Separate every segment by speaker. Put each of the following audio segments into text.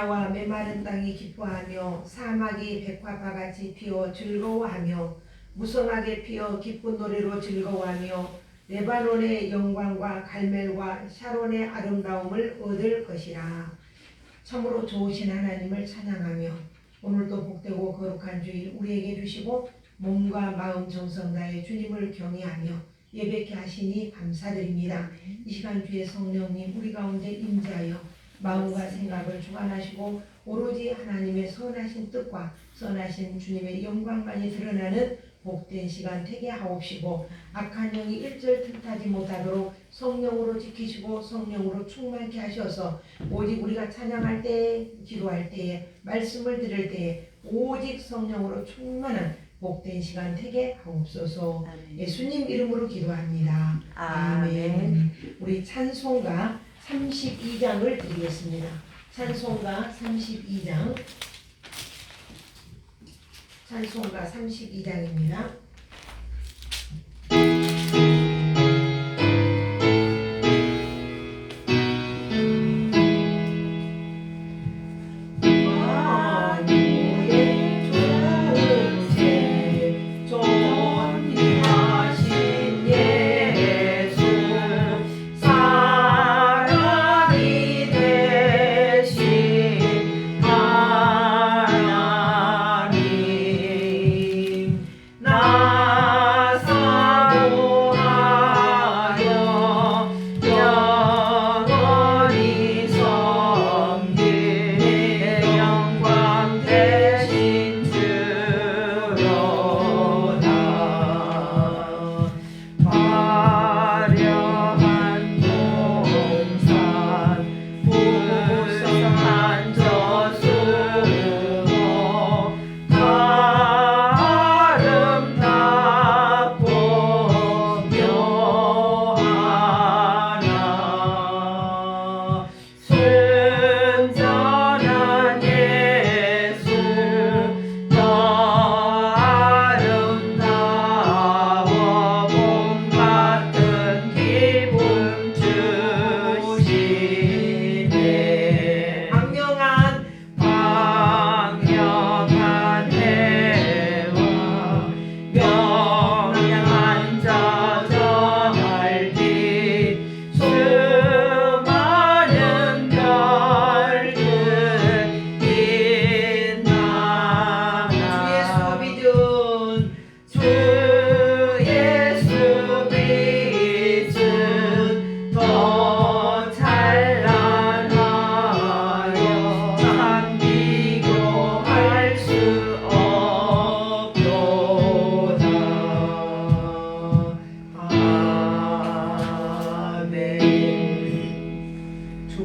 Speaker 1: 광야와 메마른 땅이 기뻐하며 사막이 백화과 같이 피어 즐거워하며 무성하게 피어 기쁜 노래로 즐거워하며 레바논의 영광과 갈멜과 샤론의 아름다움을 얻을 것이라. 참으로 좋으신 하나님을 찬양하며 오늘도 복되고 거룩한 주일 우리에게 주시고 몸과 마음 정성 다해 주님을 경외하며 예배케 하시니 감사드립니다. 이 시간 주의 성령님 우리 가운데 임재하여 마음과 생각을 주관하시고 오로지 하나님의 선하신 뜻과 선하신 주님의 영광만이 드러나는 복된 시간 되게 하옵시고 악한 영이 일절 틈타지 못하도록 성령으로 지키시고 성령으로 충만케 하셔서 오직 우리가 찬양할 때에 기도할 때에 말씀을 들을 때에 오직 성령으로 충만한 복된 시간 되게 하옵소서. 예수님 이름으로 기도합니다. 아멘. 우리 찬송가 32장을 드리겠습니다. 찬송가 32장. 찬송가 32장입니다.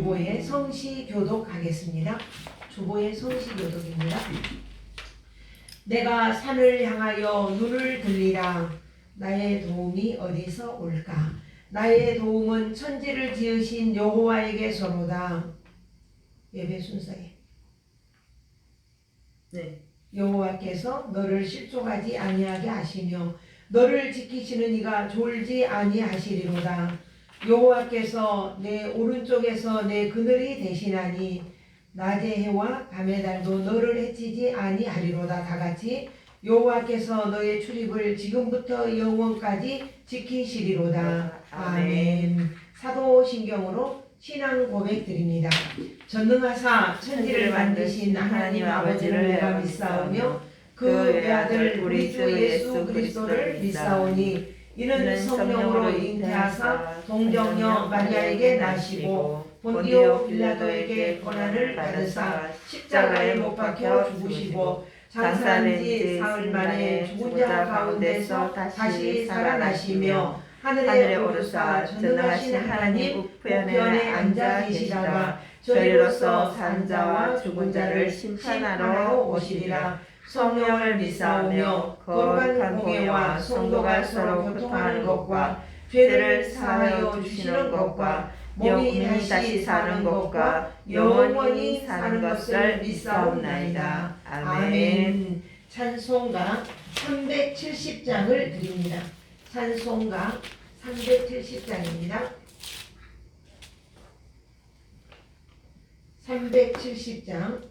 Speaker 1: 주보의 성시 교독하겠습니다. 주보의 성시 교독입니다. 내가 산을 향하여 눈을 들리라. 나의 도움이 어디서 올까? 나의 도움은 천지를 지으신 여호와에게서로다. 예배 순서에 여호와께서 너를 실족하지 아니하게 하시며 너를 지키시는 이가 졸지 아니하시리로다. 여호와께서 내 오른쪽에서 내 그늘이 되시나니 낮의 해와 밤의 달도 너를 해치지 아니하리로다. 다같이 여호와께서 너의 출입을 지금부터 영원까지 지키시리로다. 아멘. 사도신경으로 신앙 고백 드립니다. 전능하사 천지를 만드신 하나님 아버지를 내가 믿사오며 그 외아들 우리 주 예수 그리스도를 믿사오니 이는 성령으로 잉태하사 동정녀 마리아에게 나시고 본디오 빌라도에게 고난을 받으사 십자가에 못 박혀 죽으시고 장사한 지 사흘 만에 죽은 자 가운데서 다시 살아나시며 하늘에 오르사 전능하신 하나님 우편에 앉아 계시다가 저희로서 산 자와 죽은 자를 심판하러 오시리라. 성령을 믿사오며 거룩한 공예와 성도가 서로 교통하는 것과 죄를 사하여 주시는 것과 몸이 다시 사는 것과 영원히 사는 것을 믿사옵나이다. 아멘. 찬송가 370장을 드립니다. 찬송가 370장입니다. 370장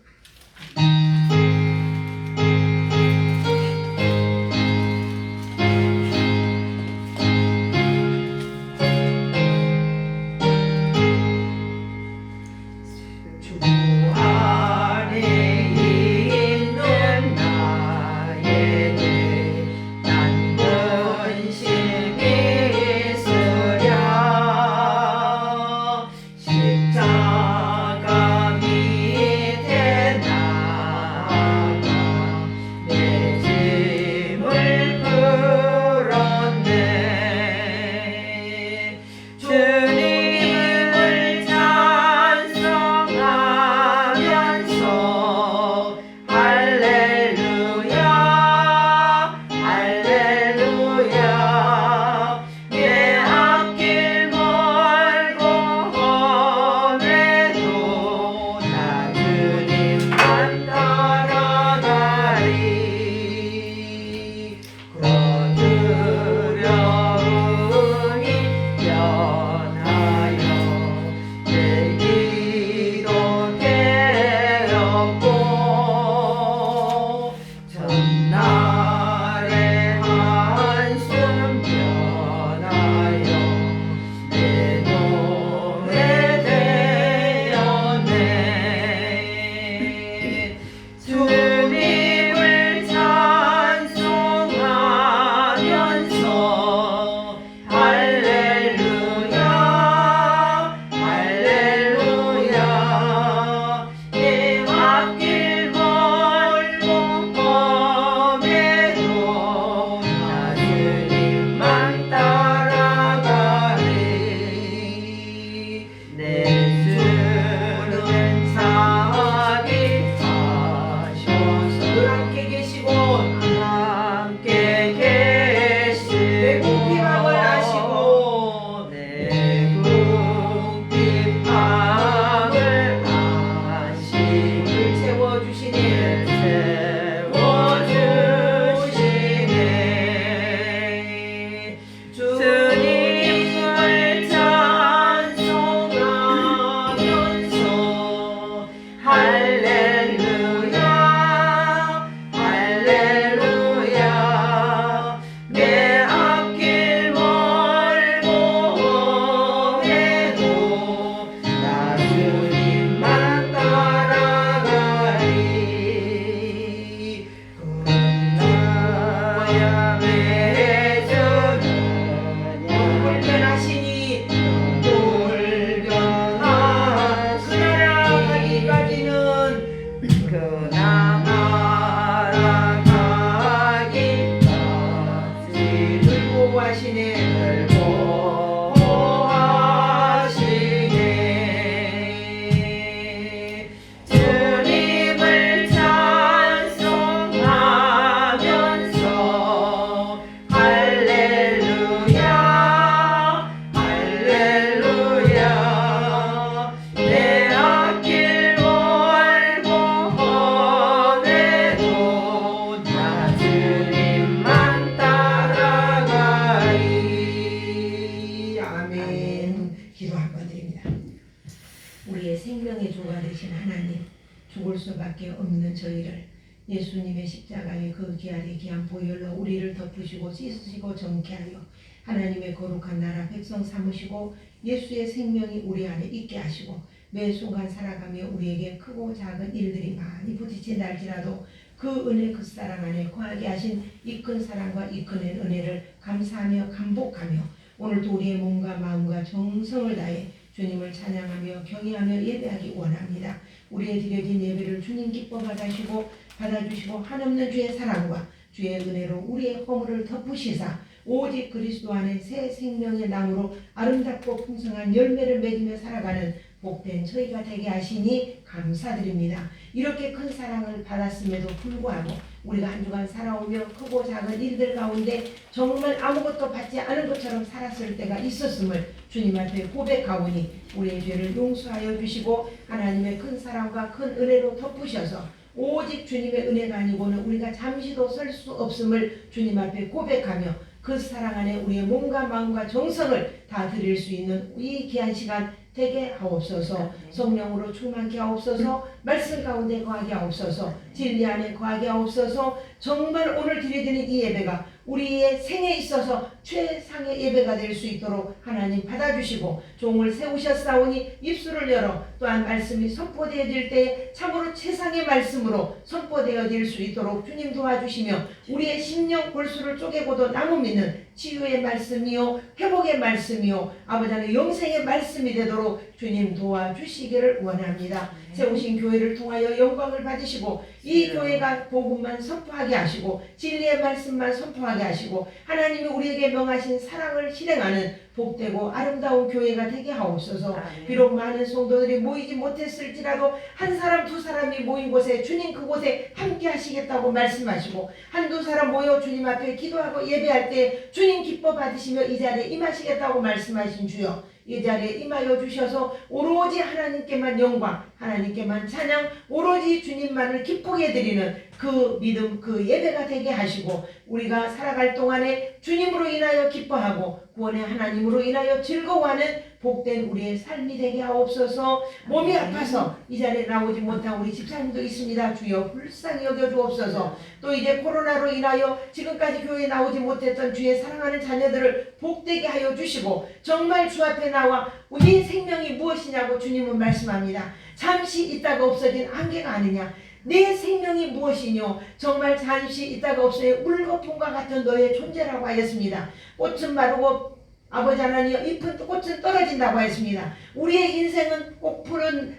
Speaker 1: 죽을 수밖에 없는 저희를 예수님의 십자가의 그 귀하리 귀한 보혈로 우리를 덮으시고 씻으시고 정케하여 하나님의 거룩한 나라 백성 삼으시고 예수의 생명이 우리 안에 있게 하시고 매 순간 살아가며 우리에게 크고 작은 일들이 많이 부딪힌다 할지라도 그 은혜 그 사랑 안에 거하게 하신 이 큰 사랑과 이 큰 은혜를 감사하며 감복하며 오늘도 우리의 몸과 마음과 정성을 다해 주님을 찬양하며 경외하며 예배하기 원합니다. 우리의 드려진 예배를 주님 기뻐 받아주시고 한없는 주의 사랑과 주의 은혜로 우리의 허물을 덮으시사 오직 그리스도 안에 새 생명의 나무로 아름답고 풍성한 열매를 맺으며 살아가는 복된 저희가 되게 하시니 감사드립니다. 이렇게 큰 사랑을 받았음에도 불구하고 우리가 한 주간 살아오며 크고 작은 일들 가운데 정말 아무것도 받지 않은 것처럼 살았을 때가 있었음을 주님 앞에 고백하오니 우리의 죄를 용서하여 주시고 하나님의 큰 사랑과 큰 은혜로 덮으셔서 오직 주님의 은혜가 아니고는 우리가 잠시도 설 수 없음을 주님 앞에 고백하며 그 사랑 안에 우리의 몸과 마음과 정성을 다 드릴 수 있는 이 귀한 시간 되게 하옵소서. 성령으로 충만케 하옵소서. 말씀 가운데 거하게 하옵소서. 진리 안에 거하게 하옵소서. 정말 오늘 드려지는 이 예배가 우리의 생에 있어서 최상의 예배가 될 수 있도록 하나님 받아주시고, 종을 세우셨사오니 입술을 열어 또한 말씀이 선포되어질 때에 참으로 최상의 말씀으로 선포되어질 수 있도록 주님 도와주시며, 우리의 심령 골수를 쪼개고도 나무 믿는 치유의 말씀이요 회복의 말씀이요 아버지 하나님 영생의 말씀이 되도록 주님 도와주시기를 원합니다. 세우신 교회를 통하여 영광을 받으시고, 이 교회가 복음만 선포하게 하시고 진리의 말씀만 선포하게 하시고 하나님이 우리에게 명하신 사랑을 실행하는 복되고 아름다운 교회가 되게 하옵소서. 비록 많은 성도들이 모이지 못했을지라도 한 사람 두 사람이 모인 곳에 주님 그곳에 함께 하시겠다고 말씀하시고, 한두 사람 모여 주님 앞에 기도하고 예배할 때 주님 기뻐 받으시며 이 자리에 임하시겠다고 말씀하신 주여, 이 자리에 임하여 주셔서 오로지 하나님께만 영광, 하나님께만 찬양, 오로지 주님만을 기쁘게 드리는 그 믿음, 그 예배가 되게 하시고, 우리가 살아갈 동안에 주님으로 인하여 기뻐하고 구원의 하나님으로 인하여 즐거워하는 복된 우리의 삶이 되게 하옵소서. 몸이 아파서 이 자리에 나오지 못한 우리 집사님도 있습니다. 주여 불쌍히 여겨주옵소서. 또 이제 코로나로 인하여 지금까지 교회에 나오지 못했던 주의 사랑하는 자녀들을 복되게 하여 주시고, 정말 주 앞에 나와 우리 생명이 무엇이냐고 주님은 말씀합니다. 잠시 있다가 없어진 안개가 아니냐, 내 생명이 무엇이뇨, 정말 잠시 있다가 없어진 물거품과 같은 너의 존재라고 하였습니다. 꽃은 마르고 아버지 하나님 잎은 꽃은 떨어진다고 했습니다. 우리의 인생은 꽃 푸른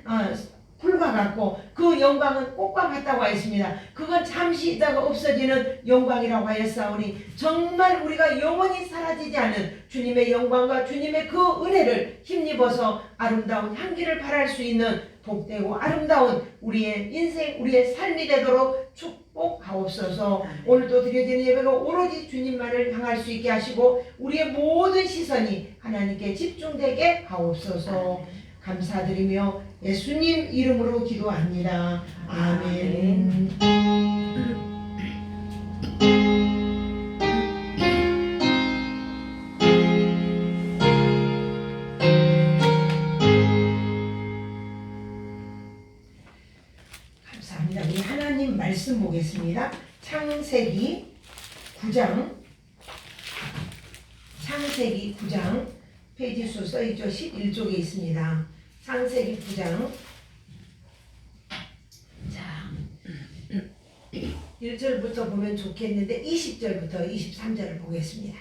Speaker 1: 풀과 같고 그 영광은 꽃과 같다고 하였습니다. 그건 잠시 있다가 없어지는 영광이라고 하였사오니, 정말 우리가 영원히 사라지지 않은 주님의 영광과 주님의 그 은혜를 힘입어서 아름다운 향기를 발할 수 있는 복되고 아름다운 우리의 인생, 우리의 삶이 되도록 축복하옵소서. 오늘도 드려지는 예배가 오로지 주님만을 향할 수 있게 하시고 우리의 모든 시선이 하나님께 집중되게 하옵소서. 감사드리며 예수님 이름으로 기도합니다. 아멘. 감사합니다. 우리 하나님 말씀 보겠습니다. 창세기 9장 페이지 수 써있죠. 11쪽에 있습니다. 창세기 9장 1절부터 보면 좋겠는데 20절부터 23절을 보겠습니다.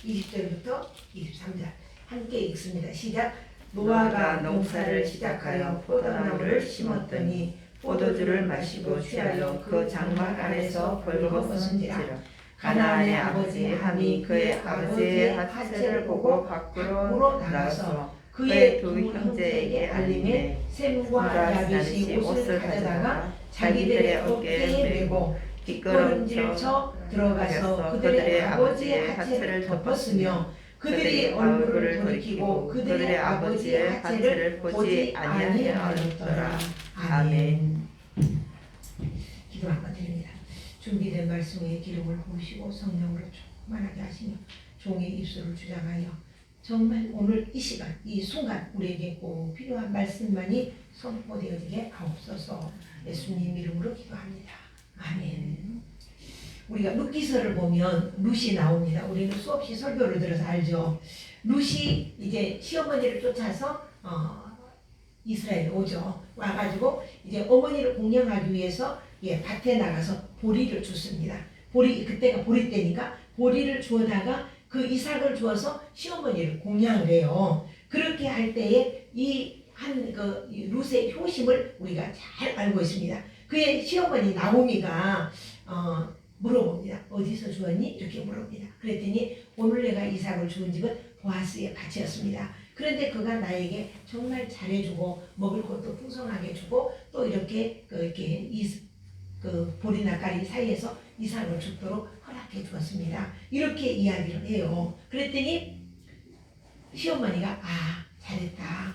Speaker 1: 20절부터 23절 함께 읽습니다. 시작. 노아가 농사를 시작하여 포도나무를 심었더니 포도주를 마시고 취하여 그 장막 안에서 벌거벗은지라. 가나안의 아버지 함이 그의 아버지의 하체를 보고 밖으로 나가서 그의 두 형제에게 알림해 셈과 야벳이 옷을 가져다가 자기들의 어깨에 메고 뒷걸음질쳐 들어가서 그들의 아버지의 하체를 덮었으며 그들이 얼굴을 돌이키고 그들의 아버지의 하체를 보지 아니하였더라. 아멘. 기도 한번 드립니다. 준비된 말씀의 기름을 부으시고 성령으로 충만하게 하시며 종의 입술을 주장하여 정말 오늘 이 시간 이 순간 우리에게 꼭 필요한 말씀만이 선포되어지게 하옵소서. 예수님 이름으로 기도합니다. 아멘. 우리가 룻기서를 보면 룻이 나옵니다. 우리는 수없이 설교를 들어서 알죠. 룻이 이제 시어머니를 쫓아서 이스라엘에 오죠. 와가지고 이제 어머니를 공경하기 위해서 밭에 나가서 보리를 줍습니다. 그때가 보리 때니까 보리를 주어다가 그 이삭을 주어서 시어머니를 공양을 해요. 그렇게 할 때에 이 룻의 효심을 우리가 잘 알고 있습니다. 그의 시어머니 나오미가 물어봅니다. 어디서 주었니? 이렇게 물어봅니다. 그랬더니 오늘 내가 이삭을 주은 집은 보아스의 밭이었습니다. 그런데 그가 나에게 정말 잘해주고 먹을 것도 풍성하게 주고 또 이렇게 보리나가리 사이에서 이삭을 죽도록 허락해 주었습니다. 이렇게 이야기를 해요. 그랬더니 시어머니가 잘했다.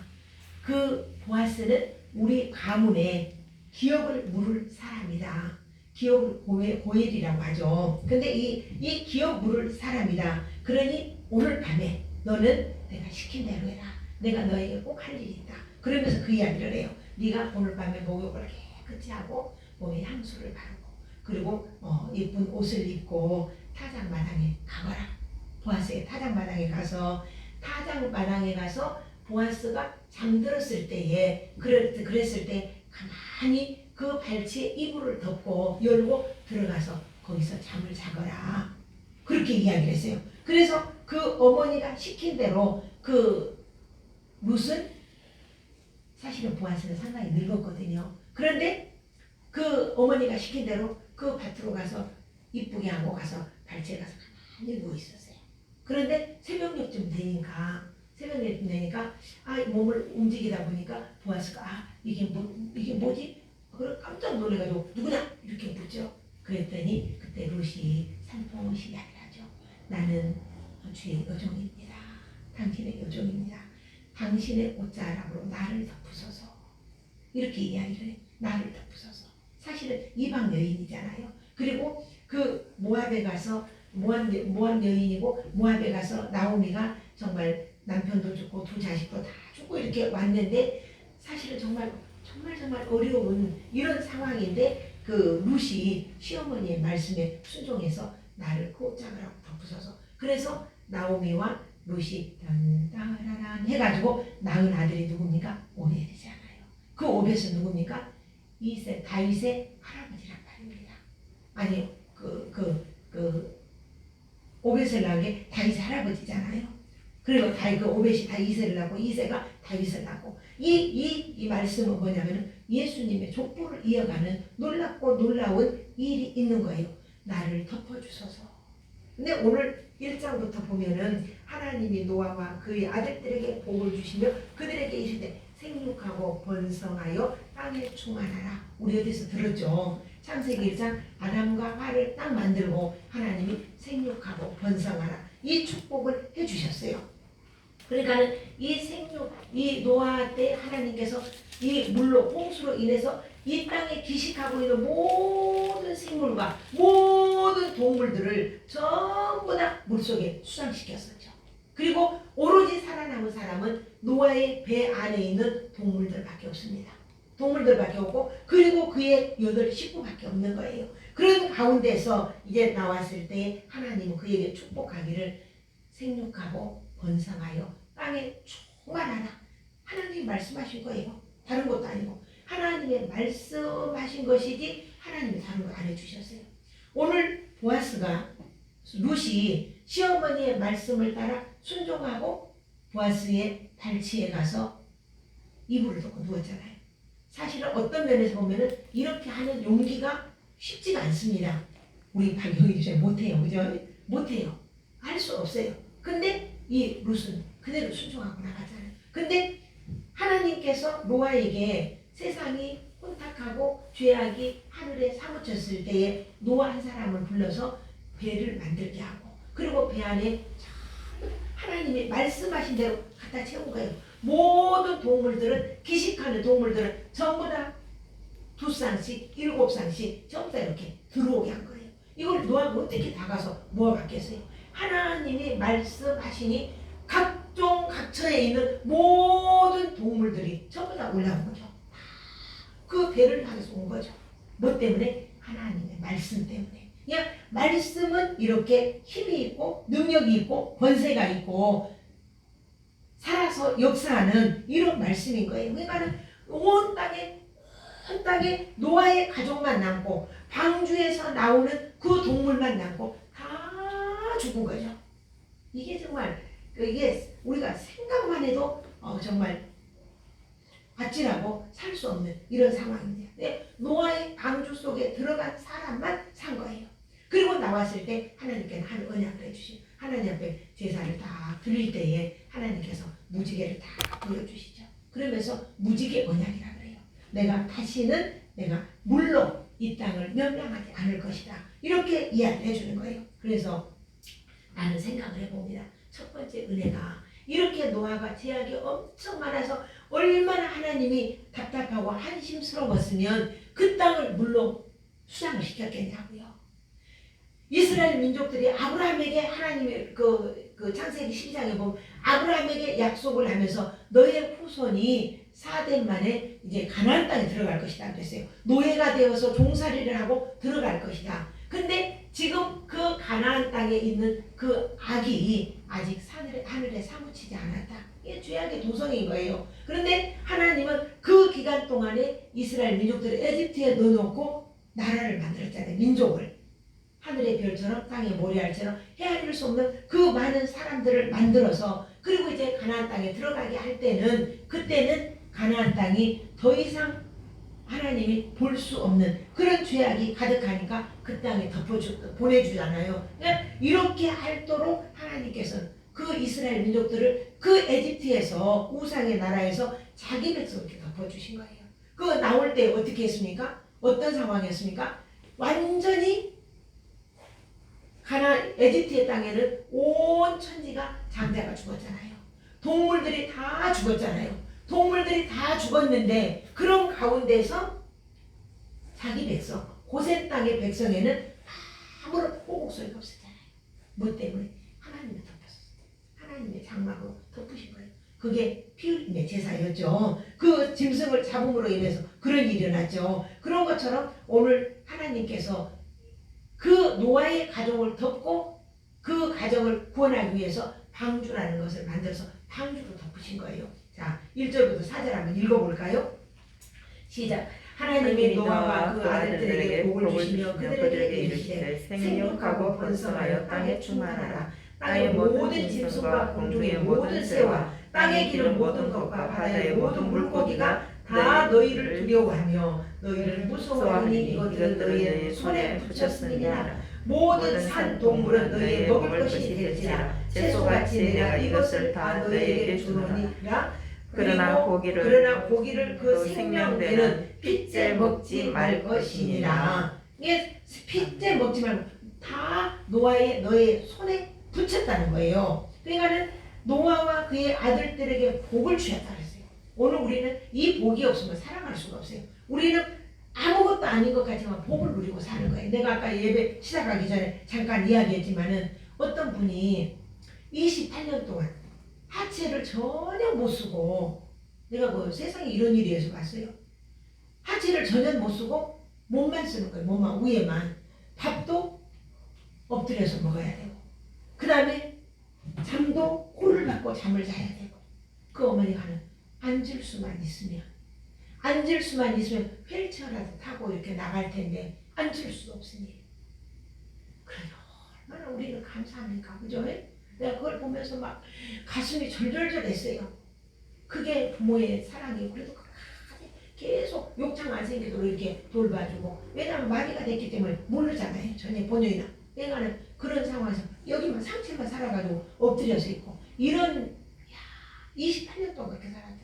Speaker 1: 그 보아스는 우리 가문의 기업을 물을 사람이다. 기업을 고엘이라고 하죠. 근데 이 기업 물을 사람이다. 그러니 오늘 밤에 너는 내가 시킨 대로 해라. 내가 너에게 꼭 할 일이 있다. 그러면서 그 이야기를 해요. 네가 오늘 밤에 목욕을 깨끗이 하고 몸에 향수를 바르고 그리고 예쁜 옷을 입고 타작마당에 가거라. 보아스의 타작마당에 가서 보아스가 잠들었을 때에 그랬을 때 가만히 그 발치에 이불을 덮고 열고 들어가서 거기서 잠을 자거라. 그렇게 이야기를 했어요. 그래서 그 어머니가 시킨 대로 그 룻은 사실은 보아스는 상당히 늙었거든요. 그런데 그 어머니가 시킨 대로 그 밭으로 가서 이쁘게 하고 가서 발치에 가서 가만히 누워 있었어요. 그런데 새벽녘쯤 되니까 몸을 움직이다 보니까 보아스가 이게 뭐지? 그걸 깜짝 놀래가지고 누구냐? 이렇게 묻죠. 그랬더니 그때 룻이 살포시 이야기를 하죠. 나는 주의 여종입니다. 당신의 여종입니다. 당신의 옷자락으로 나를 덮으소서. 이렇게 이야기를 해. 나를 덮으소서. 사실은 이방 여인이잖아요. 그리고 그 모압에 가서 모압 여인이고 모압에 가서 나오미가 정말 남편도 죽고 두 자식도 다 죽고 이렇게 왔는데 사실은 정말 어려운 이런 상황인데 그 룻이 시어머니의 말씀에 순종해서 나를 그 옷자락으로 덮으소서. 그래서 나오미와 룻이 딴따라란 해가지고 낳은 아들이 누굽니까? 오벳이잖아요. 그 오벳은 누굽니까? 다윗의 할아버지란 말입니다. 아니 오벳을 낳은 게 다윗의 할아버지잖아요. 그리고 그 오벳이 다윗을 낳고 이새가 다윗을 낳고 이 말씀은 뭐냐면은 예수님의 족보를 이어가는 놀랍고 놀라운 일이 있는 거예요. 나를 덮어주소서. 근데 오늘 1장부터 보면은 하나님이 노아와 그의 아들들에게 복을 주시며 그들에게 이르되 생육하고 번성하여 땅에 충만하라. 우리 어디서 들었죠? 창세기 1장 아담과 하와를 딱 만들고 하나님이 생육하고 번성하라. 이 축복을 해주셨어요. 그러니까는 이 노아 때 하나님께서 이 물로 홍수로 인해서 이 땅에 기식하고 있는 모든 생물과 모든 동물들을 전부 다 물속에 수장시켰었죠. 그리고 오로지 살아남은 사람은 노아의 배 안에 있는 동물들밖에 없습니다. 동물들밖에 없고 그리고 그의 8 식구밖에 없는 거예요. 그런 가운데서 이제 나왔을 때 하나님은 그에게 축복하기를 생육하고 번성하여 땅에 충만하라. 하나님이 말씀하신 거예요. 다른 것도 아니고 하나님의 말씀하신 것이지 하나님이 다른 거 안 해주셨어요. 오늘 보아스가 룻이 시어머니의 말씀을 따라 순종하고 보아스의 발치에 가서 이불을 덮고 누웠잖아요. 사실은 어떤 면에서 보면은 이렇게 하는 용기가 쉽지가 않습니다. 우리 박영희 씨 못해요. 그죠? 못해요. 할 수 없어요. 근데 이 룻은 그대로 순종하고 나가잖아요. 근데 하나님께서 노아에게 세상이 혼탁하고 죄악이 하늘에 사무쳤을 때에 노아 한 사람을 불러서 배를 만들게 하고 그리고 배 안에 하나님이 말씀하신 대로 갖다 채운 거예요. 모든 동물들은 기식하는 동물들은 전부 다 2쌍씩 7쌍씩 전부 다 이렇게 들어오게 한 거예요. 이걸 노아가 어떻게 다 가서 모아봤겠어요? 하나님이 말씀하시니 각종 각처에 있는 모든 동물들이 전부 다 올라온 거죠. 그 배를 향해서 온 거죠. 뭐 때문에? 하나님의 말씀 때문에. 그냥 말씀은 이렇게 힘이 있고 능력이 있고 권세가 있고 살아서 역사하는 이런 말씀인 거예요. 그러니까 온 땅에 노아의 가족만 남고 방주에서 나오는 그 동물만 남고 다 죽은 거죠. 이게 정말 이게 우리가 생각만 해도 정말 아찔하고 살 수 없는 이런 상황입니다. 네? 노아의 방주 속에 들어간 사람만 산 거예요. 그리고 나왔을 때 하나님께는 한 언약을 해주시고 하나님 앞에 제사를 다 드릴 때에 하나님께서 무지개를 다 보여주시죠. 그러면서 무지개 언약이라 그래요. 다시는 내가 물로 이 땅을 멸망하지 않을 것이다. 이렇게 이야기를 해주는 거예요. 그래서 나는 생각을 해봅니다. 첫 번째 은혜가 이렇게 노아가 제약이 엄청 많아서 얼마나 하나님이 답답하고 한심스러웠으면 그 땅을 물로 수장을 시켰겠냐고요. 이스라엘 민족들이 아브라함에게 하나님의 그 창세기 12장에 보면 아브라함에게 약속을 하면서 너의 후손이 4대 만에 이제 가나안 땅에 들어갈 것이다 그랬어요. 노예가 되어서 종살이를 하고 들어갈 것이다. 근데 지금 그 가나안 땅에 있는 그 악이 아직 하늘에 사무치지 않았다. 이게 죄악의 도성인 거예요. 그런데 하나님은 그 기간 동안에 이스라엘 민족들을 에집트에 넣어놓고 나라를 만들었잖아요. 민족을. 하늘의 별처럼 땅의 모래알처럼 헤아릴 수 없는 그 많은 사람들을 만들어서 그리고 이제 가나안 땅에 들어가게 할 때는 그때는 가나안 땅이 더 이상 하나님이 볼 수 없는 그런 죄악이 가득하니까 그 땅에 보내주잖아요. 그러니까 이렇게 할도록 하나님께서 그 이스라엘 민족들을 그 에집트에서 우상의 나라에서 자기 백성을 이렇게 덮어주신 거예요. 그 나올 때 어떻게 했습니까? 어떤 상황이었습니까? 완전히 에집트의 땅에는 온 천지가 장자가 죽었잖아요. 동물들이 다 죽었잖아요. 동물들이 다 죽었는데 그런 가운데서 자기 백성, 고센 땅의 백성에는 아무런 호곡소리가 없었잖아요. 뭐 때문에? 하나님이 덮었어요. 하나님의 장막으로 덮으신 거예요. 그게 피 흘림의 제사였죠. 그 짐승을 잡음으로 인해서 그런 일이 일어났죠. 그런 것처럼 오늘 하나님께서 그 노아의 가정을 덮고 그 가정을 구원하기 위해서 방주라는 것을 만들어서 방주로 덮으신 거예요. 자, 1절부터 4절 한번 읽어볼까요? 시작. 하나님이 노아와 그 아들들에게 복을 주시며 그들에게 이르시되 생육하고 번성하여 땅에 충만하라. 땅의 모든 짐승과 공중의 모든 새와 땅에 기는 모든 것과 바다의 모든 물고기가 다 너희를 두려워하며 너희를 무서워하니 이것들은 너희의 손에 붙였으니라. 모든 산 동물은 너희의 먹을 것이 될지라. 채소같이 내가 이것을 다 너희에게 주노니라. 그러나 고기를 그 생명되는 핏째 먹지 말 것이니라. 이게 핏째 먹지 말고 다 너의 손에 붙였다는 거예요. 그러니까는 노아와 그의 아들들에게 복을 주셨다 그랬어요. 오늘 우리는 이 복이 없으면 살아갈 수가 없어요. 우리는 아무것도 아닌 것 같지만 복을 누리고 사는 거예요. 내가 아까 예배 시작하기 전에 잠깐 이야기했지만은 어떤 분이 28년 동안 하체를 전혀 못 쓰고 내가 뭐 세상에 이런 일이 해서 봤어요. 하체를 전혀 못 쓰고 몸만 쓰는 거예요. 몸만 위에만. 밥도 엎드려서 먹어야 되고 그 다음에 잠도 홀을 받고 잠을 자야 되고 그 어머니가 하는 앉을 수만 있으면 휠체어라도 타고 이렇게 나갈 텐데 앉을 수 없으니 그러니 얼마나 우리는 감사합니까? 그죠? 내가 그걸 보면서 막 가슴이 절절절했어요. 그게 부모의 사랑이고 그래도 계속 욕창 안 생기도록 이렇게 돌봐주고 왜냐하면 마비가 됐기 때문에 모르잖아요. 전혀 본연이나 내가는 그런 상황에서 여기만 상체만 살아가지고 엎드려서 있고 이런 28년 동안 그렇게 살았더라.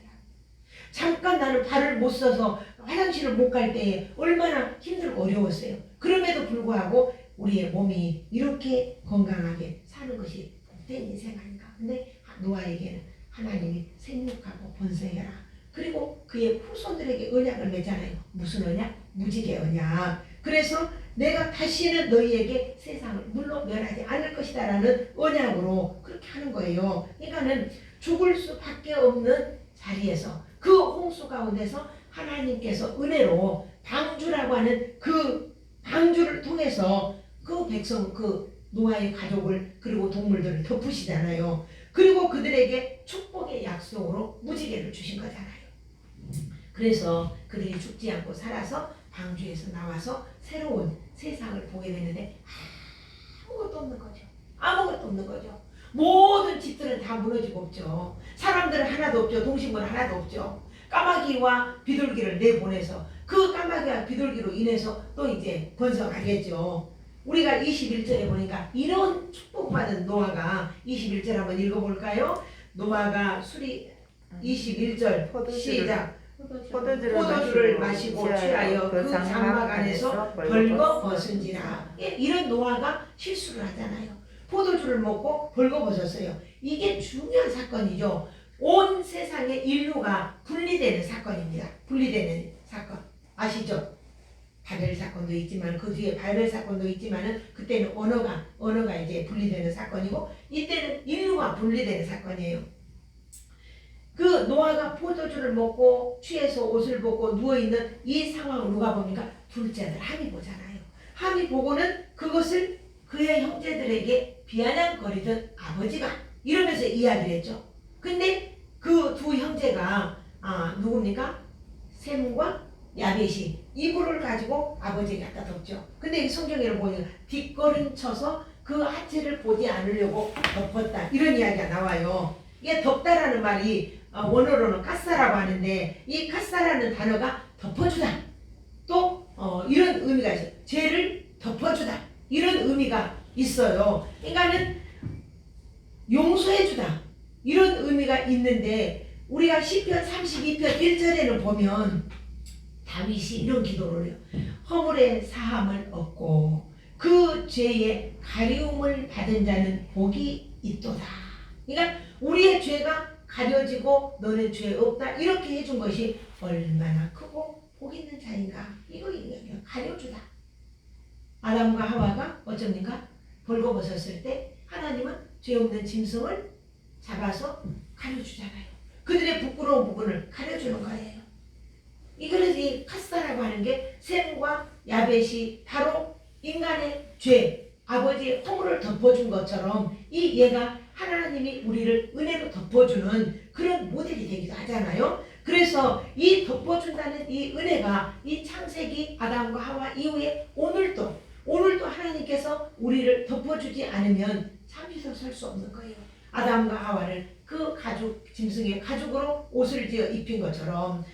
Speaker 1: 잠깐 나는 발을 못 써서 화장실을 못 갈 때에 얼마나 힘들고 어려웠어요. 그럼에도 불구하고 우리의 몸이 이렇게 건강하게 사는 것이 복된 인생 아닌가. 근데 노아에게는 하나님이 생육하고 번성해라. 그리고 그의 후손들에게 언약을 맺잖아요. 무슨 언약? 무지개 언약. 그래서 내가 다시는 너희에게 세상을 물로 멸하지 않을 것이다 라는 언약으로 그렇게 하는 거예요. 그러니까는 죽을 수밖에 없는 자리에서 그 홍수 가운데서 하나님께서 은혜로 방주라고 하는 그 방주를 통해서 그 백성, 그 노아의 가족을 그리고 동물들을 덮으시잖아요. 그리고 그들에게 축복의 약속으로 무지개를 주신 거잖아요. 그래서 그들이 죽지 않고 살아서 방주에서 나와서 새로운 세상을 보게 되는데 아무것도 없는 거죠. 아무것도 없는 거죠. 모든 집들은 다 무너지고 없죠. 사람들은 하나도 없죠. 동식물은 하나도 없죠. 까마귀와 비둘기를 내보내서 그 까마귀와 비둘기로 인해서 또 이제 번성하겠죠. 우리가 21절에 보니까 이런 축복받은 노아가 21절 한번 읽어볼까요? 노아가 21절 시작. 포도주를 마시고 취하여 그 장막 안에서 벌거벗은지라. 이런 노아가 실수를 하잖아요. 포도주를 먹고 벌거벗었어요. 이게 중요한 사건이죠. 온 세상의 인류가 분리되는 사건입니다. 분리되는 사건 아시죠? 바벨 사건도 있지만 그 뒤에 발열 사건도 있지만은 그때는 언어가 이제 분리되는 사건이고 이때는 인류가 분리되는 사건이에요. 그 노아가 포도주를 먹고 취해서 옷을 벗고 누워있는 이 상황을 누가 봅니까? 둘째 아들 함이 보잖아요. 함이 보고는 그것을 그의 형제들에게 비아냥거리던 아버지가 이러면서 이야기를 했죠. 근데 그 두 형제가 누굽니까? 셈과 야벳이 이불을 가지고 아버지에게 갖다 덮죠. 근데 이 성경에는 보니까 뒷걸음쳐서 그 하체를 보지 않으려고 덮었다. 이런 이야기가 나와요. 이게 덮다라는 말이 원어로는 카사라고 하는데 이 카사라는 단어가 덮어주다. 또 이런 의미가 있어요. 죄를 덮어주다. 이런 의미가 있어요. 그러니까는 용서해주다. 이런 의미가 있는데 우리가 시편 32편 1절에는 보면 다윗이 이런 기도를 해요. 허물의 사함을 얻고 그 죄의 가리움을 받은 자는 복이 있도다. 그러니까 우리의 죄가 가려지고 너는 죄 없다. 이렇게 해준 것이 얼마나 크고 복 있는 자인가. 이거 가려주다. 아담과 하와가 어쩝니까? 벌거벗었을 때 하나님은 죄 없는 짐승을 잡아서 가려주잖아요. 그들의 부끄러운 부분을 가려주는 거예요. 그래서 이 카사라고 하는 게 셈과 야벳이 바로 인간의 죄, 아버지의 허물을 덮어준 것처럼 이 얘가 하나님이 우리를 은혜로 덮어주는 그런 모델이 되기도 하잖아요. 그래서 이 덮어준다는 이 은혜가 이 창세기 아담과 하와 이후에 오늘도 하나님께서 우리를 덮어주지 않으면 잠시도 설 수 없는 거예요. 아담과 하와를 그 가죽 짐승의 가죽으로 옷을 지어 입힌 것처럼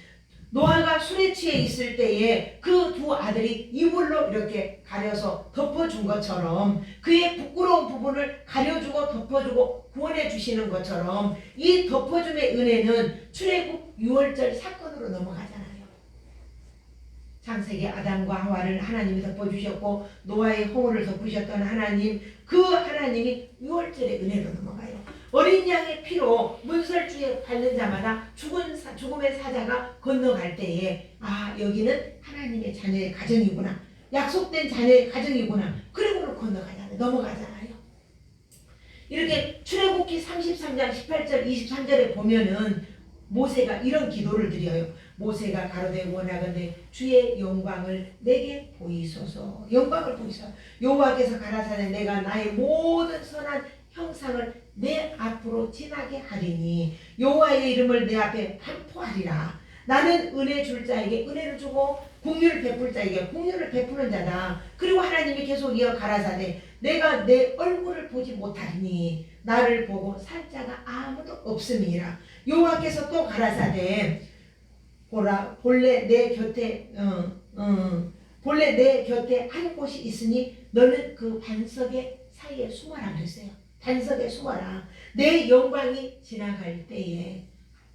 Speaker 1: 노아가 술에 취해 있을 때에 그 두 아들이 이불로 이렇게 가려서 덮어준 것처럼 그의 부끄러운 부분을 가려주고 덮어주고 구원해 주시는 것처럼 이 덮어줌의 은혜는 출애굽 6월절 사건으로 넘어가잖아요. 창세기 아담과 하와를 하나님이 덮어주셨고 노아의 허물을 덮으셨던 하나님, 그 하나님이 6월절의 은혜로 넘어가요. 어린 양의 피로 문설주에 밟는 자마다 죽음의 사자가 건너갈 때에 여기는 하나님의 자녀의 가정이구나. 약속된 자녀의 가정이구나. 그리고는 건너가잖아요. 넘어가잖아요. 이렇게 출애굽기 33장 18절 23절에 보면은 모세가 이런 기도를 드려요. 모세가 가로되 원하건대 주의 영광을 내게 보이소서. 영광을 보이소서. 여호와께서 가라사대 내가 나의 모든 선한 형상을 내 앞으로 지나게 하리니 여호와의 이름을 내 앞에 반포하리라. 나는 은혜 줄 자에게 은혜를 주고 긍휼을 베풀 자에게 긍휼을 베푸는 자다. 그리고 하나님이 계속 이어 가라사대 내가 내 얼굴을 보지 못하리니 나를 보고 살 자가 아무도 없음이라. 여호와께서 또 가라사대 보라 본래 내 곁에 한 곳이 있으니 너는 그 반석의 사이에 숨어라 그랬어요. 반석에 숨어라. 내 영광이 지나갈 때에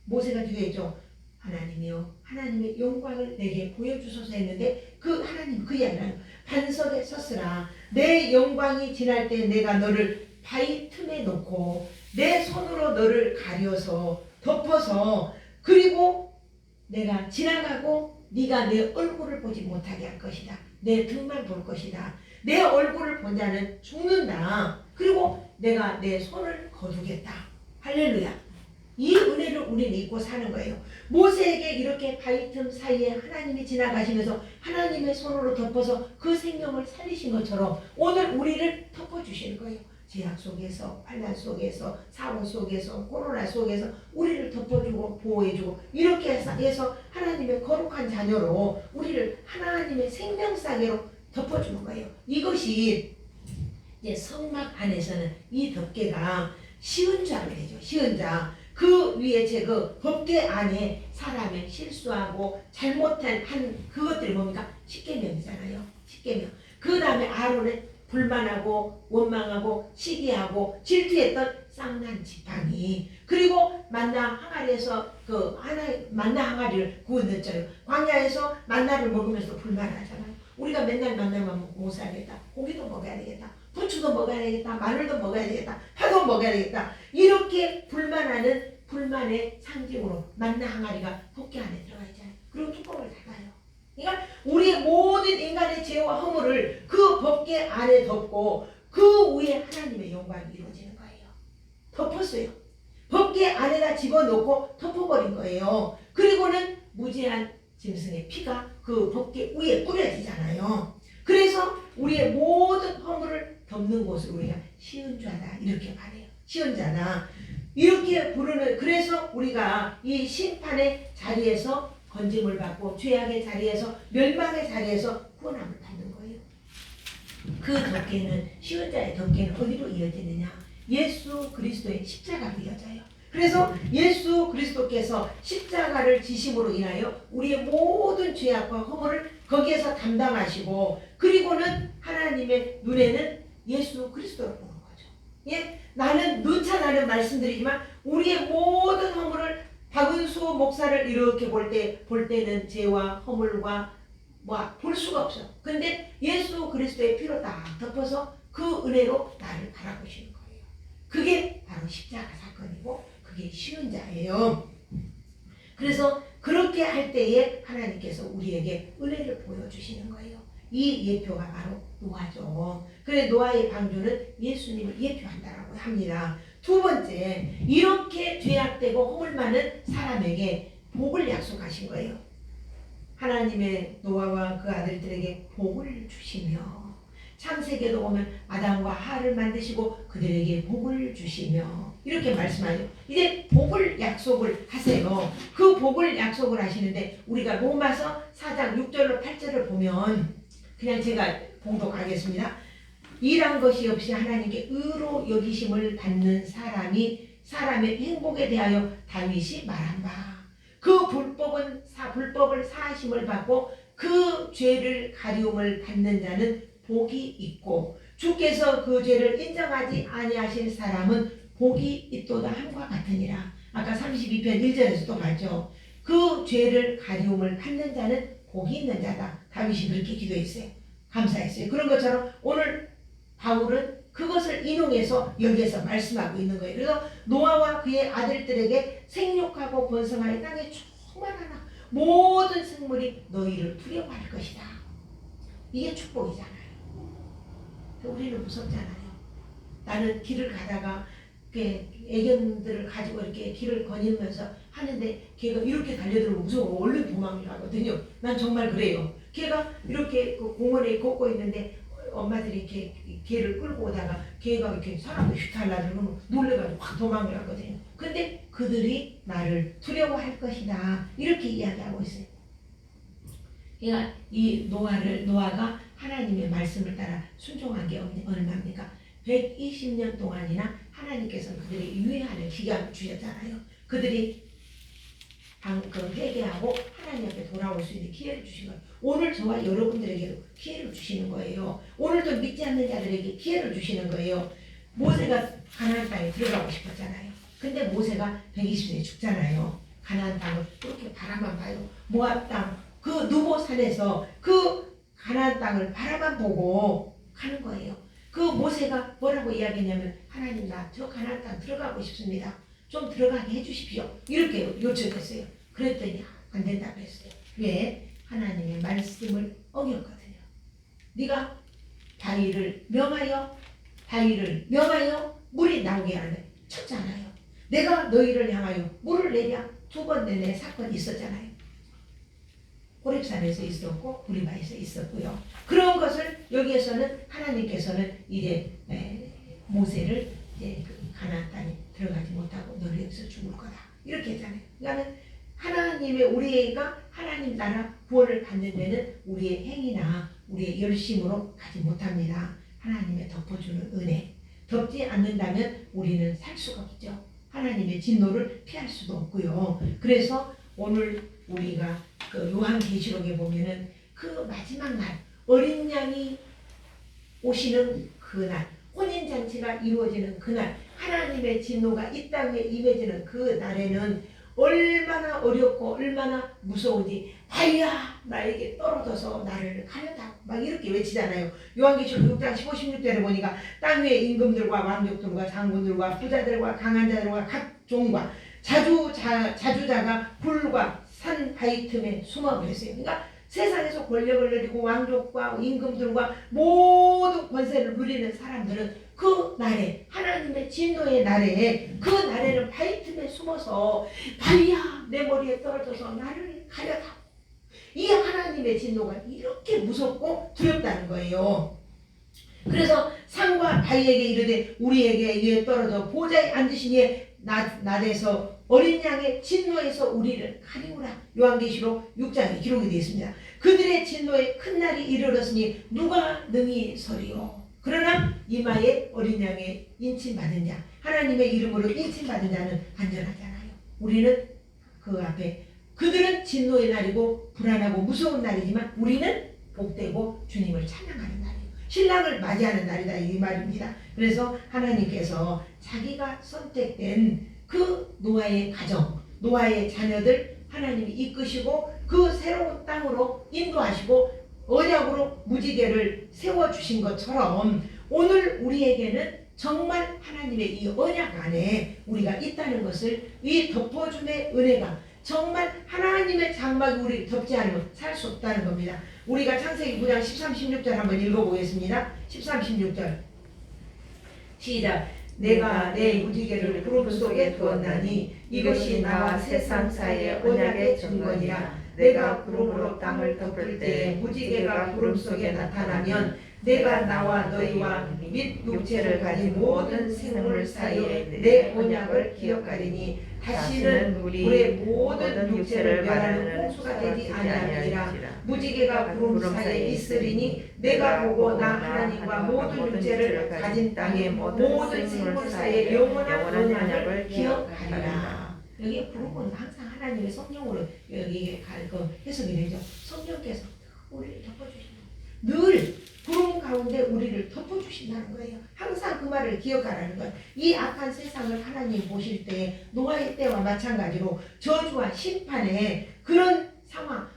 Speaker 1: 모세가 기도했죠. 하나님이요 하나님의 영광을 내게 보여주소서 했는데 그 하나님 그 이야기는 반석에 섰으라. 내 영광이 지날 때 내가 너를 바위 틈에 놓고 내 손으로 너를 가려서 덮어서 그리고 내가 지나가고 네가 내 얼굴을 보지 못하게 할 것이다. 내 등만 볼 것이다. 내 얼굴을 본 자는 죽는다. 그리고 내가 내 손을 거두겠다. 할렐루야. 이 은혜를 우리는 잊고 사는 거예요. 모세에게 이렇게 바위 틈 사이에 하나님이 지나가시면서 하나님의 손으로 덮어서 그 생명을 살리신 것처럼 오늘 우리를 덮어주시는 거예요. 제약 속에서, 환난 속에서, 사고 속에서, 코로나 속에서 우리를 덮어주고 보호해주고 이렇게 해서 하나님의 거룩한 자녀로 우리를 하나님의 생명사계로 덮어주는 거예요. 이것이 이제 성막 안에서는 이 덮개가 쉬운 자로 되죠. 쉬운 자. 그 위에 그 덮개 안에 사람의 실수하고 잘못한 그것들이 뭡니까? 십계명이잖아요. 십계명. 그 다음에 아론의 불만하고 원망하고 시기하고 질투했던 쌍난 지팡이, 그리고 만나 항아리에서 만나 항아리를 구워냈잖아요. 광야에서 만나를 먹으면서 불만하잖아요. 우리가 맨날 만나만 못 살겠다. 고기도 먹어야 되겠다. 부추도 먹어야 되겠다. 마늘도 먹어야 되겠다. 파도 먹어야 되겠다. 이렇게 불만하는 불만의 상징으로 만나 항아리가 덮개 안에 들어가 있잖아요. 그리고 뚜껑을 닫아요. 그러니까 우리의 모든 인간의 죄와 허물을 그 법계 안에 덮고 그 위에 하나님의 영광이 이루어지는 거예요. 덮었어요. 법계 안에다 집어넣고 덮어버린 거예요. 그리고는 무죄한 짐승의 피가 그 법계 위에 뿌려지잖아요. 그래서 우리의 모든 허물을 덮는 곳을 우리가 시은좌다 이렇게 말해요. 시은좌다 이렇게 부르는, 그래서 우리가 이 심판의 자리에서 건짐을 받고 죄악의 자리에서 멸망의 자리에서 구원함을 받는 거예요. 그 덮개는, 시은자의 덮개는 어디로 이어지느냐? 예수 그리스도의 십자가로 이어져요. 그래서 예수 그리스도께서 십자가를 지심으로 인하여 우리의 모든 죄악과 허물을 거기에서 담당하시고, 그리고는 하나님의 눈에는 예수 그리스도를 보는 거죠. 예? 나는 누차 나는 말씀드리지만 우리의 모든 허물을 박은수 목사를 이렇게 볼 때는 죄와 허물과 볼 수가 없어. 근데 예수 그리스도의 피로 딱 덮어서 그 은혜로 나를 바라보시는 거예요. 그게 바로 십자가 사건이고 그게 시은자예요. 그래서 그렇게 할 때에 하나님께서 우리에게 은혜를 보여주시는 거예요. 이 예표가 바로 노아죠. 그래 노아의 방주는 예수님을 예표한다라고 합니다. 두 번째, 이렇게 죄악되고 허물 많은 사람에게 복을 약속하신 거예요. 하나님의 노아와 그 아들들에게 복을 주시며, 창세기에도 보면 아담과 하와를 만드시고 그들에게 복을 주시며 이렇게 말씀하죠. 이제 복을 약속을 하세요. 그 복을 약속을 하시는데 우리가 로마서 4장 6절로 8절을 보면, 그냥 제가 봉독하겠습니다. 일한 것이 없이 하나님께 의로 여기심을 받는 사람의 행복에 대하여 다윗이 말한 바, 그 불법을 사하심을 받고 그 죄를 가리움을 받는 자는 복이 있고 주께서 그 죄를 인정하지 아니하신 사람은 복이 있도다 함과 같으니라. 아까 32편 1절에서도 봤죠. 그 죄를 가리움을 받는 자는 복이 있는 자다. 다윗이 그렇게 기도했어요. 감사했어요. 그런 것처럼 오늘 바울은 그것을 인용해서 여기에서 말씀하고 있는 거예요. 그래서 노아와 그의 아들들에게 생육하고 번성하여 땅에 충만하나 모든 생물이 너희를 두려워할 것이다. 이게 축복이잖아요. 우리는 무섭잖아요. 나는 길을 가다가 애견들을 가지고 이렇게 길을 거닐면서 하는데 걔가 이렇게 달려들면 무서워. 얼른 도망을 가거든요. 난 정말 그래요. 걔가 이렇게 그 공원에 걷고 있는데 엄마들이 이렇게 개를 끌고 오다가 걔가 이렇게 사람을 휙 달라들면 놀래가지고 확 도망을 하거든요. 근데 그들이 나를 두려워할 것이다. 이렇게 이야기하고 있어요. 그러니까 이 노아가 하나님의 말씀을 따라 순종한 게 얼마입니까? 120년 동안이나 하나님께서는 그들이 유예하는 기간을 주셨잖아요. 그들이 회개하고 하나님 앞에 돌아올 수 있는 기회를 주신 거예요. 오늘 저와 여러분들에게도 기회를 주시는 거예요. 오늘도 믿지 않는 자들에게 기회를 주시는 거예요. 모세가 가나안 땅에 들어가고 싶었잖아요. 근데 모세가 120세에 죽잖아요. 가나안 땅을 그렇게 바라만 봐요. 모압 땅, 그 누보 산에서 그 가나안 땅을 바라만 보고 가는 거예요. 그 모세가 뭐라고 이야기했냐면, 하나님 나 저 가나안 땅 들어가고 싶습니다. 좀 들어가게 해주십시오. 이렇게 요청했어요. 그랬더니 안 된다고 했어요. 왜? 하나님의 말씀을 어겼거든요. 네가 바위를 명하여 물이 나오게 하는 쳤잖아요. 내가 너희를 향하여 물을 내랴. 2번 내내 사건이 있었잖아요. 호렙산에서 있었고 브리바에서 있었고요. 그런 것을 여기에서는 하나님께서는 이제 모세를 이제 가나안 땅에 들어가지 못하고 너를 여기서 죽을 거다. 이렇게 했잖아요. 그러니까 우리가 하나님 나라 구원을 받는 데는 우리의 행위나 우리의 열심으로 가지 못합니다. 하나님의 덮어주는 은혜. 덮지 않는다면 우리는 살 수가 없죠. 하나님의 진노를 피할 수도 없고요. 그래서 오늘 우리가 그 요한계시록에 보면은 그 마지막 날, 어린 양이 오시는 그날, 혼인잔치가 이루어지는 그날, 하나님의 진노가 이 땅에 임해지는 그 날에는 얼마나 어렵고 얼마나 무서운지, 아이야 나에게 떨어져서 나를 가려다오 막 이렇게 외치잖아요. 요한계시록 6장 15, 16절에 보니까 땅 위의 임금들과 왕족들과 장군들과 부자들과 강한 자들과 각 종과 자주자가 굴과 산 바위 틈에 숨어 그랬어요. 그러니까 세상에서 권력을 누리고 왕족과 임금들과 모든 권세를 누리는 사람들은 그 날에 하나님의 진노의 날에 그 날에는 바위 틈에 숨어서 바위야 내 머리에 떨어져서 나를 가려다. 이 하나님의 진노가 이렇게 무섭고 두렵다는 거예요. 그래서 산과 바위에게 이르되 우리에게 위에 떨어져 보좌에 앉으신 이의 나대서 어린 양의 진노에서 우리를 가리우라. 요한계시록 6장에 기록이 되어 있습니다. 그들의 진노에 큰 날이 이르렀으니 누가 능히 서리요. 그러나 이마에 어린 양의 인침받은 자, 하나님의 이름으로 인침받은 자는 안전하잖아요. 우리는 그 앞에 그들은 진노의 날이고 불안하고 무서운 날이지만 우리는 복되고 주님을 찬양하는 날이에요. 신랑을 맞이하는 날이다 이 말입니다. 그래서 하나님께서 자기가 선택된 그 노아의 가정, 노아의 자녀들 하나님이 이끄시고 그 새로운 땅으로 인도하시고 언약으로 무지개를 세워주신 것처럼 오늘 우리에게는 정말 하나님의 이 언약 안에 우리가 있다는 것을 이 덮어줌의 은혜가 정말 하나님의 장막이 우리를 덮지 않으면 살 수 없다는 겁니다. 우리가 창세기 9장 13, 16절 한번 읽어보겠습니다. 13, 16절 시작. 내가 내 무지개를 구름 속에 두었나니 이것이 나와 세상 사이의 언약의 증거니라. 내가 구름으로 땅을 덮을 때 무지개가 구름 속에 나타나면 내가 나와 너희와 및 육체를 가진 모든 생물 사이에 내 언약을 기억하리니 다시는 우리의 모든 육체를 멸하는 홍수가 되지 아니하리라. 무지개가 구름 사이에 있으리니 내가 보고 나 하나님과 모든 육체를 가진 땅의 모든 생물 사이에 영원한 언약을 기억하리라. 여기 구름은 항상 하나님의 성령으로 여기 해석이 되죠. 성령께서 우리를 덮어주신다. 늘 구름 가운데 우리를 덮어주신다는 거예요. 항상 그 말을 기억하라는 거예요. 이 악한 세상을 하나님 보실 때 노아의 때와 마찬가지로 저주와 심판의 그런 상황,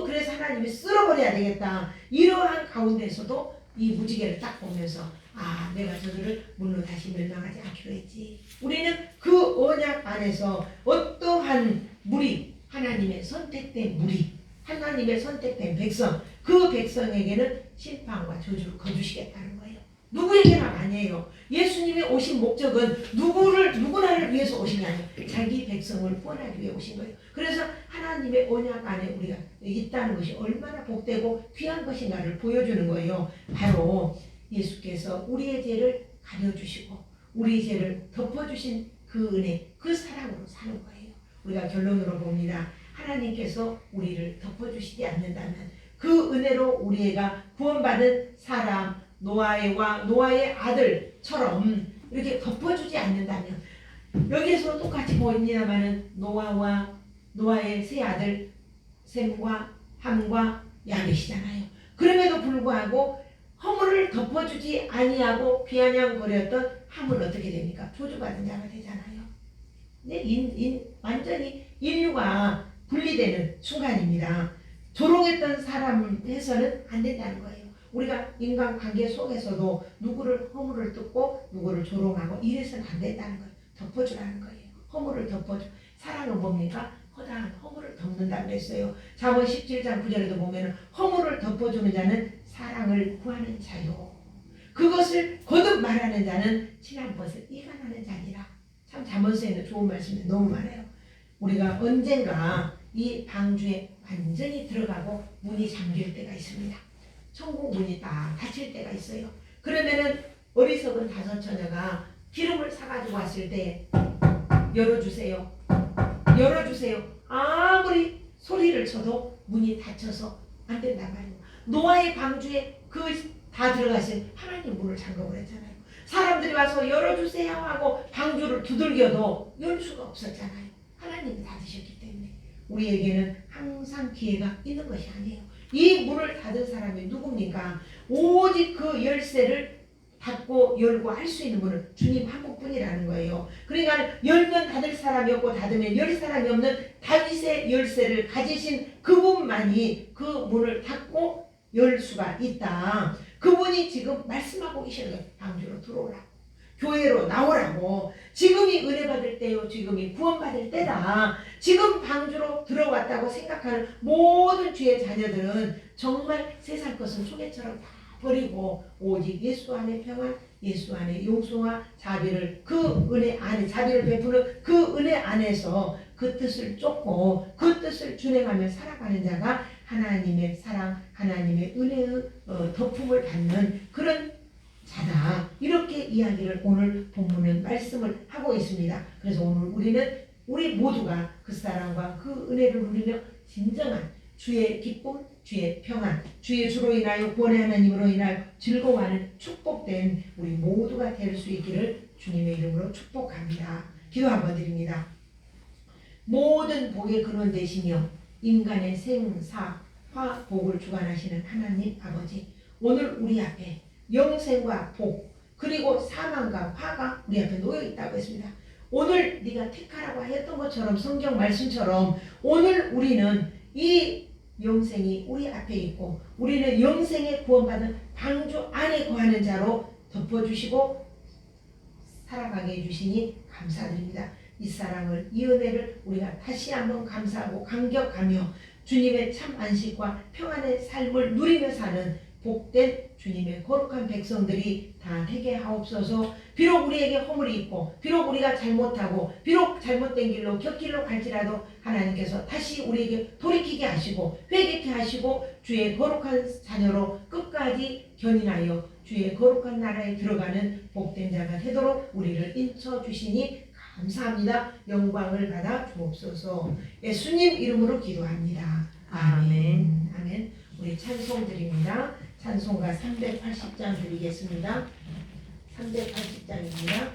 Speaker 1: 그래서 하나님이 쓸어버려야 되겠다. 이러한 가운데서도 이 무지개를 딱 보면서 아, 내가 저들을 물로 다시 멸망하지 않기로 했지. 우리는 그 언약 안에서 어떠한 무리, 하나님의 선택된 무리, 하나님의 선택된 백성, 그 백성에게는 심판과 저주를 거두시겠다는 거예요. 누구에게나 아니에요. 예수님이 오신 목적은 누구나를 위해서 오신 게 아니에요. 자기 백성을 구원하기 위해 오신 거예요. 그래서 하나님의 언약 안에 우리가 있다는 것이 얼마나 복되고 귀한 것인가를 보여주는 거예요. 바로 예수께서 우리의 죄를 가려주시고 우리의 죄를 덮어주신 그 은혜, 그 사랑으로 사는 거예요. 우리가 결론으로 봅니다. 하나님께서 우리를 덮어주시지 않는다면 그 은혜로 우리가 구원받은 사람 노아의 아들처럼 이렇게 덮어주지 않는다면 여기에서 똑같이 보입니다만은 노아의 세 아들 셈과 함과 야벳이잖아요. 그럼에도 불구하고 허물을 덮어주지 아니하고 비아냥거렸던 함은 어떻게 됩니까? 저주받은 자가 되잖아요. 근데 완전히 인류가 분리되는 순간입니다. 조롱했던 사람에서는 안 된다는 거예요. 우리가 인간관계 속에서도 누구를 허물을 뜯고 누구를 조롱하고 이래서는 안 된다는 거예요. 덮어주라는 거예요. 허물을 덮어줘. 사랑은 뭡니까? 허다한 허물을 덮는다 그랬어요. 잠언 17장 9절에도 보면 허물을 덮어주는 자는 사랑을 구하는 자요. 그것을 거듭 말하는 자는 친한 것을 이간하는 자니라. 참 잠언서에는 좋은 말씀이 너무 많아요. 우리가 언젠가 이 방주에 완전히 들어가고 문이 잠길 때가 있습니다. 천국 문이 딱 닫힐 때가 있어요. 그러면은 어리석은 다섯 처녀가 기름을 사가지고 왔을 때 열어주세요. 아무리 소리를 쳐도 문이 닫혀서 안 된단 말이에요. 노아의 방주에 다 들어갔어요. 하나님 문을 잠궈버렸잖아요. 사람들이 와서 열어주세요 하고 방주를 두들겨도 열 수가 없었잖아요. 하나님이 닫으셨기 때문에 우리에게는 항상 기회가 있는 것이 아니에요. 이 문을 닫은 사람이 누굽니까? 오직 그 열쇠를 닫고 열고 할 수 있는 분은 주님 한 분뿐이라는 거예요. 그러니까 열면 닫을 사람이 없고 닫으면 열 사람이 없는 다윗의 열쇠를 가지신 그분만이 그 문을 닫고 열 수가 있다. 그분이 지금 말씀하고 계시는 거예요. 방주로 들어오라고. 교회로 나오라고. 지금이 은혜 받을 때요. 지금이 구원 받을 때다. 지금 방주로 들어왔다고 생각하는 모든 주의 자녀들은 정말 세상 것은 소개처럼 다 버리고 오직 예수 안에 평안, 예수 안에 용서와 자비를 그 은혜 안에 자비를 베푸는 그 은혜 안에서 그 뜻을 쫓고 그 뜻을 준행하며 살아가는 자가 하나님의 사랑, 하나님의 은혜의 덮음을 받는 그런 자다. 이렇게 이야기를 오늘 본문은 말씀을 하고 있습니다. 그래서 오늘 우리 모두가 그 사랑과 그 은혜를 누리며 진정한 주의 기쁨, 주의 평안, 주의 주로 인하여 구원의 하나님으로 인하여 즐거워하는 축복된 우리 모두가 될 수 있기를 주님의 이름으로 축복합니다. 기도 한번 드립니다. 모든 복의 근원 되시며 인간의 생사, 화, 복을 주관하시는 하나님 아버지, 오늘 우리 앞에 영생과 복 그리고 사망과 화가 우리 앞에 놓여 있다고 했습니다. 오늘 네가 택하라고 했던 것처럼 성경 말씀처럼 오늘 우리는 이 영생이 우리 앞에 있고 우리는 영생에 구원받은 방주 안에 거하는 자로 덮어주시고 살아가게 해주시니 감사드립니다. 이 사랑을, 이 은혜를 우리가 다시 한번 감사하고 감격하며 주님의 참 안식과 평안의 삶을 누리며 사는 복된 주님의 거룩한 백성들이 다 되게 하옵소서. 비록 우리에게 허물이 있고 비록 우리가 잘못하고 비록 잘못된 길로 곁길로 갈지라도 하나님께서 다시 우리에게 돌이키게 하시고 회개케 하시고 주의 거룩한 자녀로 끝까지 견인하여 주의 거룩한 나라에 들어가는 복된 자가 되도록 우리를 인쳐주시니 감사합니다. 영광을 받아 주옵소서. 예수님 이름으로 기도합니다. 아멘. 아멘. 우리 찬송 드립니다. 찬송가 380장 드리겠습니다. 380장입니다.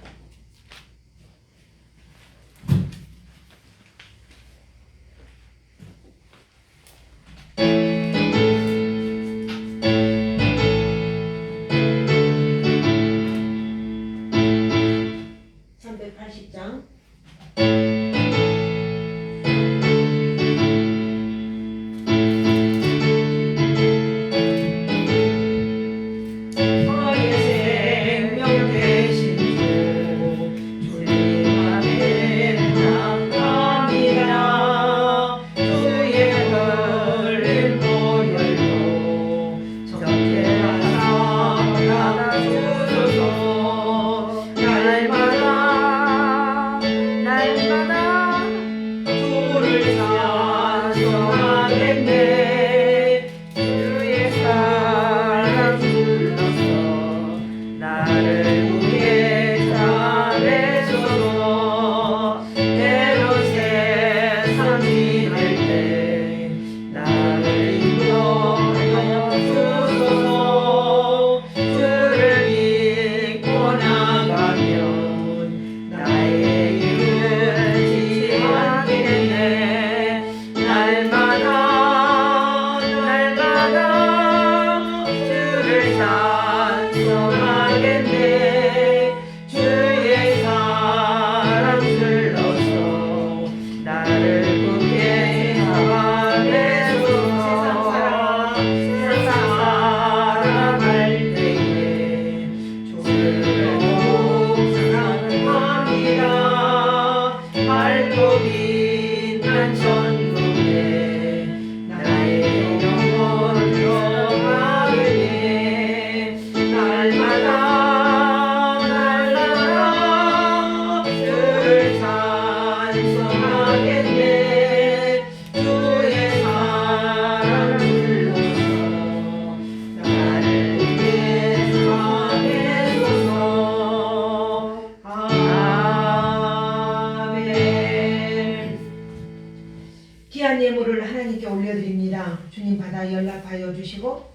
Speaker 1: 예물을 하나님께 올려드립니다. 주님 받아 연락하여 주시고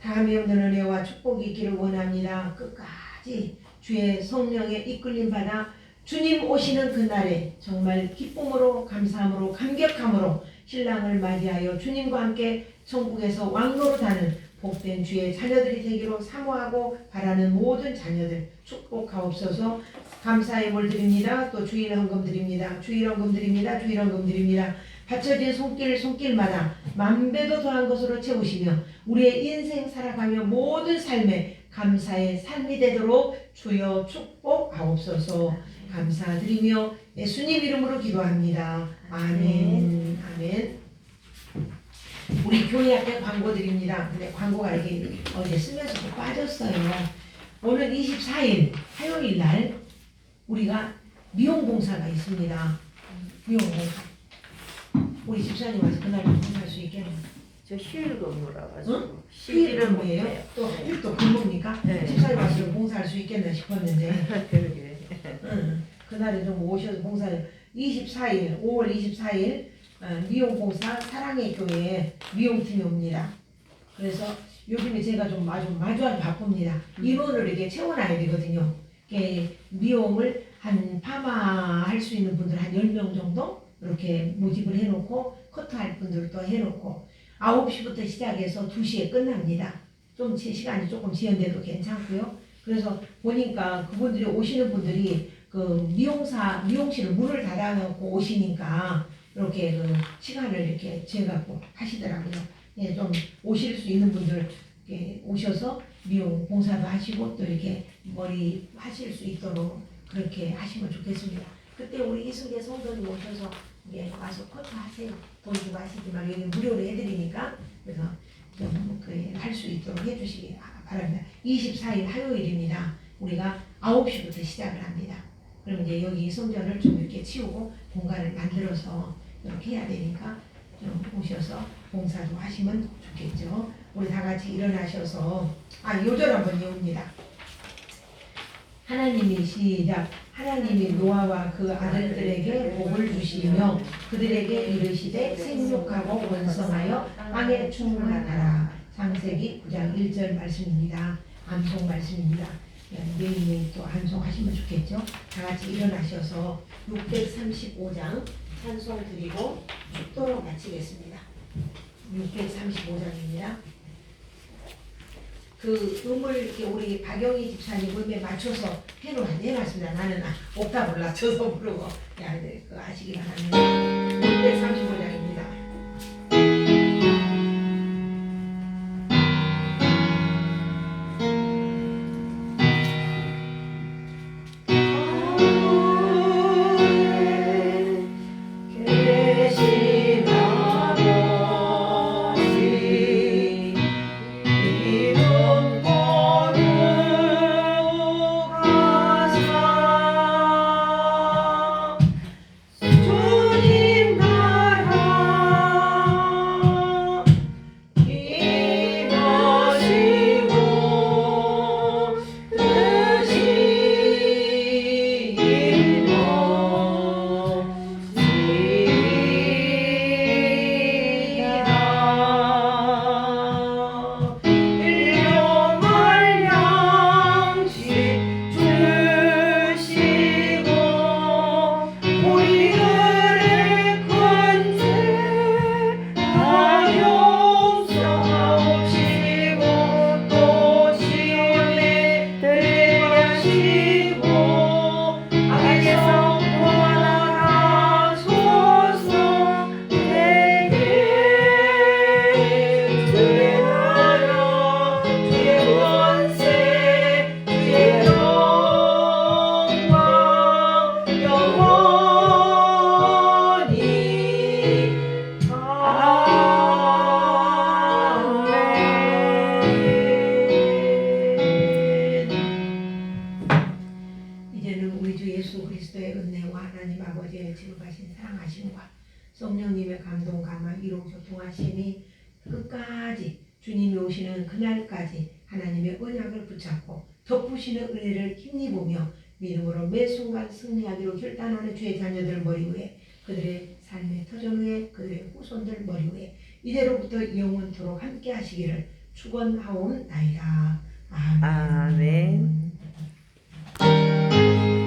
Speaker 1: 다함이 없는 은혜와 축복이 있기를 원합니다. 끝까지 주의 성령의 이끌림 받아 주님 오시는 그날에 정말 기쁨으로 감사함으로 감격함으로 신랑을 맞이하여 주님과 함께 천국에서 왕노릇하는 복된 주의 자녀들이 되기로 사모하고 바라는 모든 자녀들 축복하옵소서. 감사의 물 드립니다. 또 주일 헌금 드립니다. 주일 헌금 드립니다. 주일 헌금 드립니다. 받쳐진 손길마다 만배도 더한 것으로 채우시며 우리의 인생 살아가며 모든 삶에 감사의 삶이 되도록 주여 축복하옵소서. 감사드리며 예수님 이름으로 기도합니다. 아멘. 아멘. 우리 교회 앞에 광고 드립니다. 근데 광고가 이게 어제 쓰면서 좀 빠졌어요. 오늘 24일 화요일 날 우리가 미용봉사가 있습니다. 미용봉사. 우리 집사님 와서 그날 봉사할 수 있겠네요.
Speaker 2: 저 휴일 근무라 가지고
Speaker 1: 응? 휴일은 뭐예요? 또 근무입니까?
Speaker 2: 네.
Speaker 1: 집사님 와서 좀 봉사할 수 있겠나 싶었는데
Speaker 2: 그러게.
Speaker 1: 그날은 좀 오셔서 봉사를 24일 5월 24일 미용봉사 사랑의 교회에 미용팀이 옵니다. 그래서 요즘에 제가 좀 아주 바쁩니다. 인원을 이렇게 채워놔야 되거든요. 이렇게 미용을 한 파마 할 수 있는 분들 한 10명 정도 이렇게 모집을 해놓고 커트할 분들도 해놓고 9시부터 시작해서 2시에 끝납니다. 좀 시간이 조금 지연돼도 괜찮고요. 그래서 보니까 그분들이 오시는 분들이 그 미용실을 문을 닫아놓고 오시니까 이렇게 그 시간을 이렇게 재갖고 하시더라고요. 예, 좀 오실 수 있는 분들 이렇게 오셔서 미용 봉사도 하시고 또 이렇게 머리 하실 수 있도록 그렇게 하시면 좋겠습니다. 그때 우리 이승계 성도님 오셔서 예, 와서 커트 하세요. 돈 주고 하시지만 여기 무료로 해드리니까 그래서 할 수 있도록 해주시기 바랍니다. 24일 화요일입니다. 우리가 9시부터 시작을 합니다. 그럼 이제 여기 성전을 좀 이렇게 치우고 공간을 만들어서 이렇게 해야 되니까 좀 오셔서 봉사도 하시면 좋겠죠. 우리 다 같이 일어나셔서 요절 한번 외웁니다. 하나님이 시작. 하나님이 노아와 그 아들들에게 복을 주시며 그들에게 이르시되 생육하고 번성하여 땅에 충만하라. 창세기 9장 1절 말씀입니다. 암송 말씀입니다. 매일매일 또 암송하시면 좋겠죠. 다 같이 일어나셔서 635장 찬송 드리고 축도로 마치겠습니다. 635장입니다. 그 음을 이렇게 우리 박영희 집사님 음에 맞춰서 해놨습니다. 나는 옥탑을 낮춰서 부르고 그 아시기 바랍니다. 635장입니다. 성령님의 감동, 감화, 위로, 교통하심이 끝까지 주님이 오시는 그날까지 하나님의 언약을 붙잡고 덮으시는 은혜를 힘입으며 믿음으로 매 순간 승리하기로 결단하는 주의 자녀들 머리 위에 그들의 삶의 터전 위에 그들의 후손들 머리 위에 이대로부터 영원토록 함께 하시기를 축원하옵나이다. 아멘.
Speaker 2: 아멘.